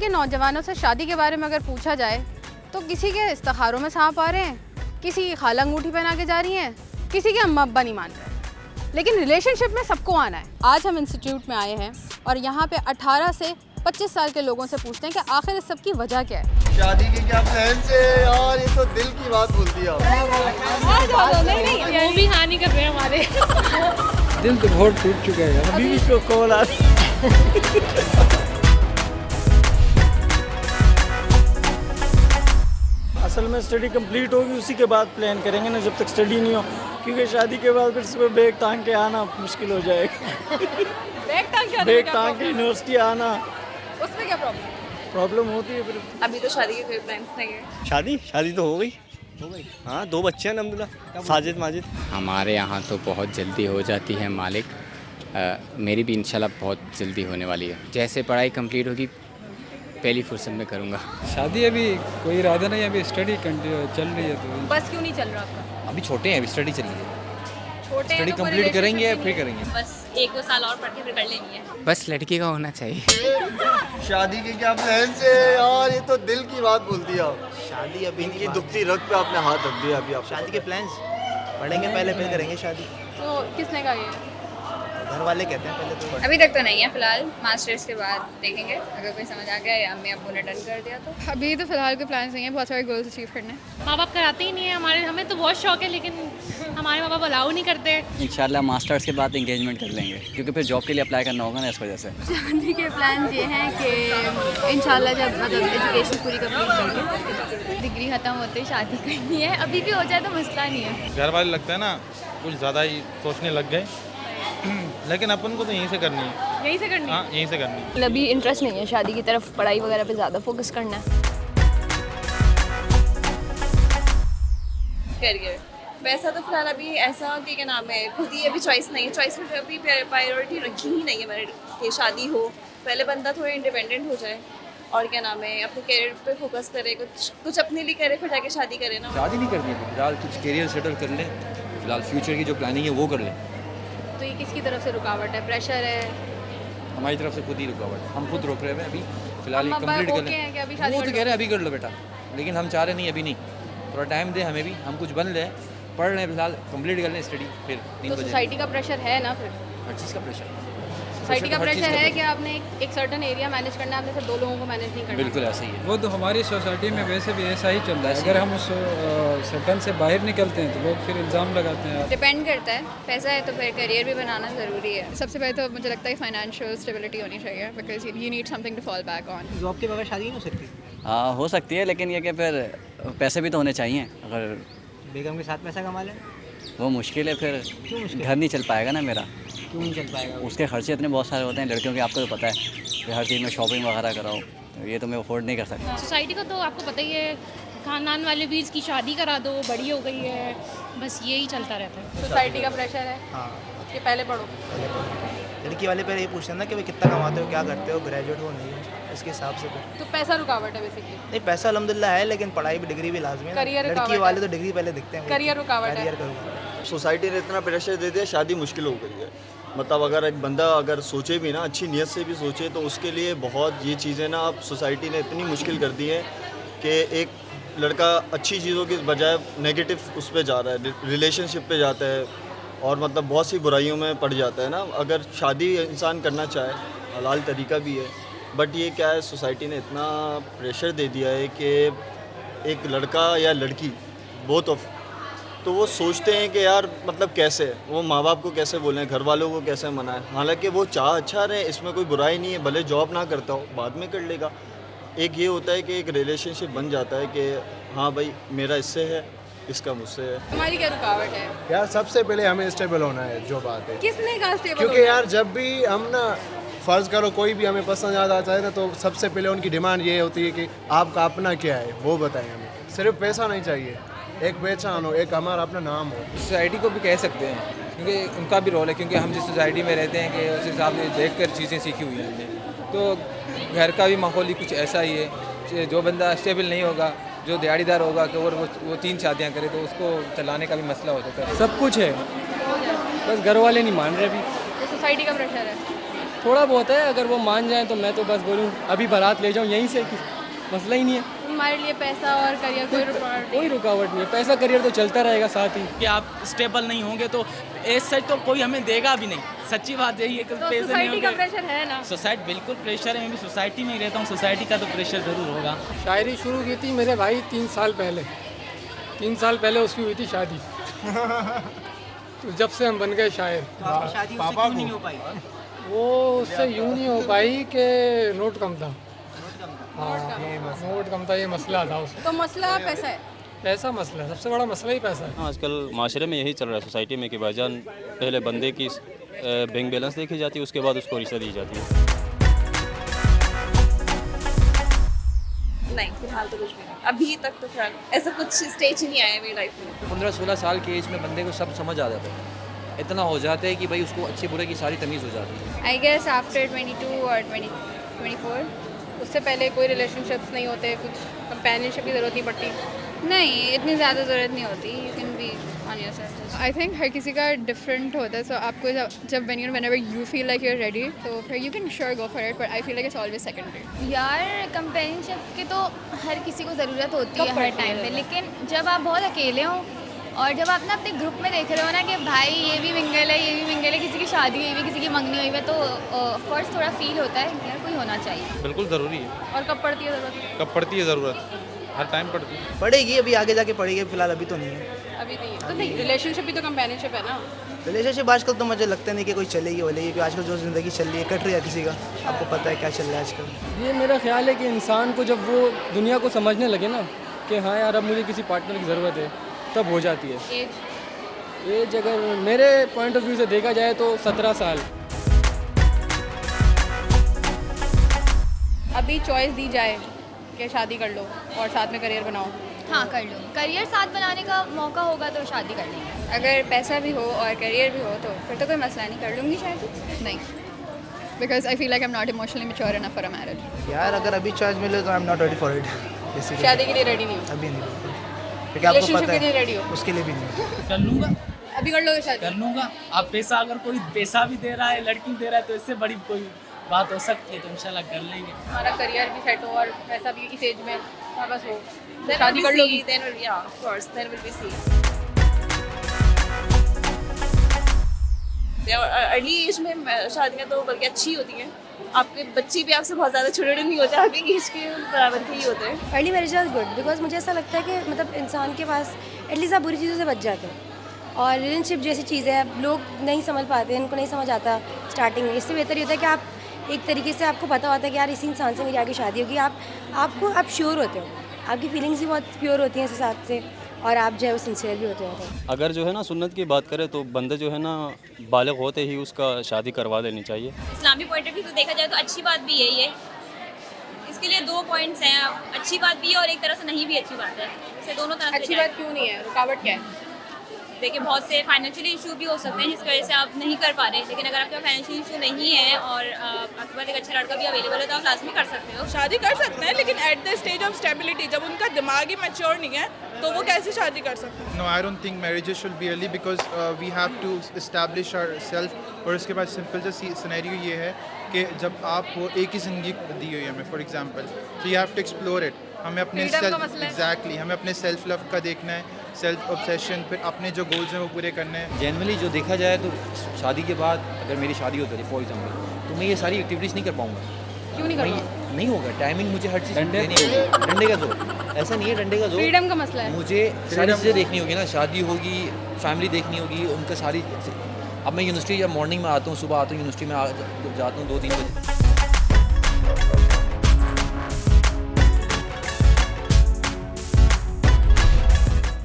के नौजवानों से शादी के बारे में अगर पूछा जाए तो किसी के इस्तिखारों में सांप आ रहे हैं, किसी की खाला अंगूठी पहना के जा रही हैं, किसी के अम्मा अब्बा नहीं मान रहे, लेकिन रिलेशनशिप में सबको आना है। आज हम इंस्टीट्यूट में आए हैं और यहाँ पे 18 से 25 साल के लोगों से पूछते हैं कि आखिर इस सब की वजह क्या है। शादी की क्या प्लान से यार, ये तो दिल की बात बोल दी आप। नहीं, वो भी हाँ नहीं कर रहे हैं हमारे। दिल तो बहुत टूट चुका है, अभी भी तो कॉल आ असल में स्टडी कंप्लीट होगी उसी के बाद प्लान करेंगे ना, जब तक स्टडी नहीं हो, क्योंकि शादी के बाद फिर सुबह बैग टांग के आना मुश्किल हो जाएगा। बैग टांग के यूनिवर्सिटी आना, उसमें क्या प्रॉब्लम होती है फिर। अभी तो शादी के कोई प्लान्स नहीं है। शादी तो हो गई। हाँ, 2 बच्चे हैं अल्हम्दुलिल्लाह, साजिद माजिद। हमारे यहाँ तो बहुत जल्दी हो जाती है मालिक। मेरी भी इंशाल्लाह बहुत जल्दी होने वाली है। जैसे पढ़ाई कंप्लीट होगी पहली फुर्सत में करूँगा। शादी अभी कोई इरादा नहीं, अभी स्टडी कंटिन्यू चल रही है तो बस क्यों नहीं चल रहा आपका? अभी छोटे हैं, अभी स्टडी चल रही है। छोटे स्टडी हैं तो कंप्लीट करेंगे फिर करेंगे। बस 1-2 साल और पढ़ के फिर कर लेनी है। बस लड़की का होना चाहिए। शादी की क्या प्लान से यार, ये तो दिल की बात बोल दी आप। शादी अभी इनकी दुखती रग पे आपने हाथ रख दिया अभी। आप शादी के प्लान्स पढ़ेंगे पहले, फिर करेंगे शादी। तो किसने कहा ये? घर वाले कहते हैं पहले तो। अभी तक तो नहीं है, फिलहाल मास्टर्स के बाद देखेंगे, अगर कोई समझ आ गया या अम्मी अब्बू ने डन कर दिया तो। अभी तो फिलहाल कोई प्लान्स नहीं है, बहुत सारे गोल्स अचीव करने। माँ बाप कराते ही नहीं है हमारे, हमें तो बहुत शौक है लेकिन हमारे माँ बाप अलाउ नहीं करते। इंशाल्लाह मास्टर्स के बाद एंगेजमेंट कर लेंगे, क्योंकि फिर जॉब के लिए अप्लाई करना होगा ना, इस वजह से। शादी के प्लान ये हैं कि इंशाल्लाह जब मतलब एजुकेशन पूरी कंप्लीट करके डिग्री खत्म होते ही शादी करनी है, अभी भी हो जाए तो मसला नहीं है। घर वाले लगता है ना कुछ ज़्यादा ही सोचने लग गए, लेकिन अपन को तो यहीं से करनी है। यहीं से करनी है? हाँ, यहीं से करनी है। अभी इंटरेस्ट नहीं है शादी की तरफ, पढ़ाई वगैरह पे ज़्यादा फोकस करना है। करियर वैसा तो फिलहाल अभी ऐसा कि क्या नाम है, खुद ही अभी चॉइस नहीं है। चॉइस में अभी प्रायोरिटी रखी ही नहीं है मैंने कि शादी हो, पहले बंदा थोड़ा इंडिपेंडेंट हो जाए और क्या नाम है अपने करियर पे फोकस करे, कुछ अपने लिए करे, फिर जाके शादी करे ना। शादी नहीं करनी है फिलहाल, कुछ करियर सेटल कर लें, फिलहाल फ्यूचर की जो प्लानिंग है वो कर लें। तो ये किसकी तरफ से रुकावट है? प्रेशर है? हमारी तरफ से खुद ही रुकावट, हम खुद रोक रहे हैं अभी फिलहाल। अम्मा कंप्लीट अब्बा कर ओके हैं कि अभी लें, शादी वो कर तो लो? कह रहे हैं अभी कर लो बेटा, लेकिन हम चाह रहे नहीं, अभी नहीं, थोड़ा टाइम दे हमें भी, हम कुछ बन लें, पढ़ रहे हैं फिलहाल, कंप्लीट कर लें स्टडी, फिर 3 तो बजे। सोसाइटी का प्रेशर है ना? फिर हर चीज़ का प्रेशर, सोसाइटी का हर चीज़ प्रेशर का है कि आपने एक सर्टन एरिया मैनेज करना है, आपने सिर्फ 2 लोगों को मैनेज नहीं करना। बिल्कुल ऐसा ही है। वो तो हमारी सोसाइटी में वैसे भी ऐसा ही चल रहा है। अगर हम उस सटन से बाहर निकलते हैं तो लोग फिर इल्ज़ाम लगाते हैं। डिपेंड करता है, पैसा है तो फिर करियर भी बनाना ज़रूरी है। सबसे पहले तो मुझे लगता है फाइनेंशियल स्टेबिलिटी होनी चाहिए, because you need something to fall back on. Job के बगैर शादी नहीं हो सकती। हाँ हो सकती है, लेकिन ये कि फिर पैसे भी तो होने चाहिए। अगर बेगम के साथ पैसा कमा लें। वो मुश्किल है, फिर क्यों मुश्किल? घर नहीं चल पाएगा ना मेरा। क्यों नहीं चल पाएगा? उसके खर्चे इतने बहुत सारे होते हैं लड़कियों के, आपको तो पता है कि हर चीज़ में शॉपिंग वगैरह कराओ, तो ये तो मैं अफोर्ड नहीं कर सकता। सोसाइटी को तो आपको पता ही है, खानदान वाले भी इसकी शादी करा दो, बड़ी हो गई है, बस यही चलता रहता है। सोसाइटी का प्रेशर है हाँ, कि पहले पढ़ो। लड़की वाले पहले ये पूछते हैं ना कि भाई कितना कमाते हो, क्या करते हो, ग्रेजुएट हो नहीं हो, इसके हिसाब से फिर। तो पैसा रुकावट है बेसिकली। नहीं, पैसा अल्हम्दुलिल्लाह है, लेकिन पढ़ाई भी, डिग्री भी लाजमी है। करियर लड़की रुकावट वाले है। तो डिग्री पहले दिखते हैं। करियर रुकावट है। करियर करूँगा। सोसाइटी ने इतना प्रेशर दे दिया, शादी मुश्किल हो गई है। मतलब अगर एक बंदा अगर सोचे भी ना, अच्छी नीयत से भी सोचे, तो उसके लिए बहुत ये चीज़ें ना अब सोसाइटी ने इतनी मुश्किल कर दी है कि एक लड़का अच्छी चीज़ों की बजाय नेगेटिव उस पर जा रहा है, रिलेशनशिप पे जाता है और मतलब बहुत सी बुराइयों में पड़ जाता है ना। अगर शादी इंसान करना चाहे, हलाल तरीका भी है, बट ये क्या है, सोसाइटी ने इतना प्रेशर दे दिया है कि एक लड़का या लड़की बोथ ऑफ, तो वो सोचते हैं कि यार मतलब कैसे वो माँ बाप को कैसे बोलें, घर वालों को कैसे मनाएं। हालांकि वो चाह अच्छा रहे, इसमें कोई बुराई नहीं है, भले जॉब ना करता हो, बाद में कर लेगा। एक ये होता है कि एक रिलेशनशिप बन जाता है कि हाँ भाई मेरा इससे है, इसका मुझसे है। तुम्हारी क्या रुकावट है? यार सबसे पहले हमें स्टेबल होना है, जो बात है। किसने कहा स्टेबल? क्योंकि यार जब भी हम ना फ़र्ज़ करो कोई भी हमें पसंद आ जाता है ना, तो सबसे पहले उनकी डिमांड ये होती है कि आपका अपना क्या है वो बताएं हमें। सिर्फ पैसा नहीं चाहिए, एक पहचान हो, एक हमारा अपना नाम हो। सोसाइटी को भी कह सकते हैं, क्योंकि उनका भी रोल है, क्योंकि हम जिस सोसाइटी में रहते हैं कि उस हिसाब से देख कर चीज़ें सीखी हुई हैं हमने। तो घर का भी माहौल ही कुछ ऐसा ही है, जो बंदा स्टेबल नहीं होगा, जो दिहाड़ीदार होगा कि और वो 3 शादियाँ करे, तो उसको चलाने का भी मसला हो सकता है। सब कुछ है, बस घर वाले नहीं मान रहे अभी। सोसाइटी का प्रेशर है। थोड़ा बहुत है, अगर वो मान जाएं तो मैं तो बस बोलूँ अभी बारात ले जाऊँ यहीं से, मसला ही नहीं है। हमारे लिए पैसा और करियर कोई रुकावट नहीं है, पैसा करियर तो चलता रहेगा साथ ही। कि आप स्टेबल नहीं होंगे तो ऐसा तो कोई हमें देगा भी नहीं, सच्ची बात यही है कि तो पैसे नहीं सोसाइटी का होंगे। प्रेशर है ना। सोसाइटी बिल्कुल प्रेशर है, मैं भी सोसाइटी में ही रहता हूँ, सोसाइटी का तो प्रेशर ज़रूर होगा। शायरी शुरू की थी मेरे भाई 3 साल पहले, 3 साल पहले उसकी हुई थी शादी। तो जब से हम बन गए शायर। शादी उससे क्यों नहीं हो पाई? वो उससे यूँ नहीं हो पाई कि नोट कम था। हाँ, नोट कम था, ये मसला था उसका। तो मसला पैसा है। पैसा मसला है, सबसे बड़ा मसला ही पैसा है। आजकल माशरे में यही चल रहा है सोसाइटी में कि भाईजान पहले बंदे की बैंक बैलेंस देखी जाती है, उसके बाद उसको रिश्ता दी जाती है। नहीं, फिलहाल तो कुछ भी नहीं, अभी तक तो फिलहाल ऐसा कुछ स्टेज ही नहीं आया मेरी लाइफ में। 15-16 साल के एज में बंदे को सब समझ आ जाता है, इतना हो जाता है कि भाई उसको अच्छे बुरे की सारी तमीज़ हो जाती है। आई गेस आफ्टर 22 और 24। उससे पहले कोई रिलेशनशिप्स नहीं होते, कुछ कंपेनियनशिप की ज़रूरत नहीं पड़ती। नहीं, इतनी ज़्यादा ज़रूरत नहीं होती। You can be on yourself. I think हर किसी का डिफरेंट होता है, सो आपको जब whenever you feel like you are ready, तो फिर you can sure go for it, but I feel like it's always secondary. यार कंपेनियनशिप की तो हर किसी को ज़रूरत होती है हर टाइम पे, लेकिन जब आप बहुत अकेले हो और जब आप ना अपने ग्रुप में देख रहे हो ना कि भाई ये भी मिंगल है, ये भी मिंगल है, किसी की शादी हुई हुई, किसी की मंगनी हुई है, तो ऑफकोर्स थोड़ा फील होता है यार कोई होना चाहिए। बिल्कुल ज़रूरी है। और कब पड़ती है ज़रूरत? कब पड़ती है ज़रूरत? हर टाइम पड़ती है। पड़ेगी, अभी आगे जाके पड़ेगी, फिलहाल अभी तो नहीं है। अभी नहीं है तो नहीं, रिलेशनशिप भी तो कंपेनियनशिप है ना। रिलेशनशिप आजकल तो मुझे लगता नहीं कि कोई चलेगी वालेगी, क्योंकि आजकल जो ज़िंदगी चल रही है कट रही है किसी का, आपको पता है क्या चल रहा है आजकल। ये मेरा ख्याल है कि इंसान को जब वो दुनिया को समझने लगे ना कि हाँ यार अब मुझे किसी पार्टनर की ज़रूरत है, तब हो जाती है। एज अगर मेरे पॉइंट ऑफ व्यू से देखा जाए तो 17 साल। अभी चॉइस दी जाए कि शादी कर लो और साथ में करियर बनाओ। हाँ कर लो, करियर साथ बनाने का मौका होगा तो शादी कर लेंगे। अगर पैसा भी हो और करियर भी हो तो फिर तो कोई मसला नहीं, कर लूँगी शायद। नहीं, because I feel like I am not emotionally mature enough for a marriage. यार अगर अभी चॉइस मिले तो I am not ready for it. शादी के लिए रेडी नहीं हो? अभी नहीं, क्योंकि आपको रिलेशनशिप पता के लिए है रेडी हो? उसके लिए भी नहीं। कर लूँगा, अभी कर लोगे शादी? कर लूँगा। आप पैसा, अगर कोई पैसा भी दे रहा है, लड़की दे रहा है, तो इससे बड़ी कोई बात हो सकती है, तो इंशाल्लाह कर लेंगे। हमारा करियर भी सेट हो और पैसा भी इस एज में बस हो, Then शादी we'll कर see, लोगी? then we'll, yeah, of course, then we'll be see. Early age में शादियाँ तो बल्कि अच्छी होती हैं। आपके बच्चे भी आपसे बहुत ज़्यादा छोटे नहीं होते, आपके एज के बराबर के ही होते हैं। Early marriage is good because मुझे ऐसा लगता है कि मतलब इंसान के पास एटलीस्ट आप बुरी चीज़ों से बच जाते हैं। और रिलेशनशिप जैसी चीज़ है, लोग नहीं समझ पाते, इनको नहीं समझ आता स्टार्टिंग में। इससे बेहतर ये होता है कि आप एक तरीके से आपको पता होता है कि यार इसी इंसान से मेरी आगे शादी होगी। आप श्योर होते हो, आपकी फीलिंग्स भी बहुत प्योर होती हैं इस हिसाब से, और आप जो है वो सिंसियर भी होते हो। अगर जो है ना सुन्नत की बात करें तो बंदे जो है ना बालिग होते ही उसका शादी करवा देनी चाहिए। इस्लामी पॉइंट ऑफ व्यू से देखा जाए तो अच्छी बात भी यही है। इसके लिए 2 पॉइंट्स हैं, अच्छी बात भी है और एक तरह से नहीं भी अच्छी बात है। इसे दोनों तरह से अच्छी बात क्यों नहीं है? रुकावट क्या है? देखिए बहुत से फाइनेंशियली इशू भी हो सकते हैं जिसकी वजह से आप नहीं कर पा रहे, लेकिन अगर आपके पास फाइनेंशियल इशू नहीं है और आपके पास एक अच्छा लड़का भी अवेलेबल है तो आप लाजमी कर सकते हो। शादी कर सकते हैं, लेकिन at the stage of stability, जब उनका दिमाग ही मैच्योर नहीं है तो वो कैसे शादी कर सकते हैं? No, I don't think marriages should be early because we have to establish ourselves। और इसके बाद सिंपल सा सिनेरियो ये है कि जब आप वो एक ही ज़िंदगी दी हुई है हमें, फॉर एग्जांपल, तो you have to explore it. हमें अपने हमें अपने सेल्फ लव का देखना है, सेल्फ ऑब्सेशन, फिर अपने जो गोल्स हैं वो पूरे करने हैं। जनरली जो देखा जाए तो शादी के बाद अगर मेरी शादी होती है फॉर एग्जाम्पल, तो मैं ये सारी एक्टिविटीज़ नहीं कर पाऊँगा। क्यों नहीं कर पाऊँगा? नहीं होगा, टाइमिंग मुझे हर चीज़ देनी होगी। डंडे का जोर, ऐसा नहीं है डंडे का जोर, फ्रीडम का मसला है। मुझे सारी चीज़ें देखनी होगी ना, शादी होगी, फैमिली देखनी होगी, उनका सारी। अब मैं यूनिवर्सिटी जब मॉर्निंग में आता हूँ, सुबह आता हूँ यूनिवर्सिटी में जाता हूँ 2-3 बजे।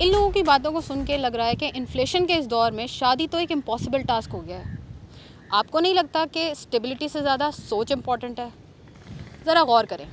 इन लोगों की बातों को सुन के लग रहा है कि इन्फ्लेशन के इस दौर में शादी तो एक इम्पॉसिबल टास्क हो गया है। आपको नहीं लगता कि स्टेबिलिटी से ज़्यादा सोच इम्पॉर्टेंट है? ज़रा गौर करें।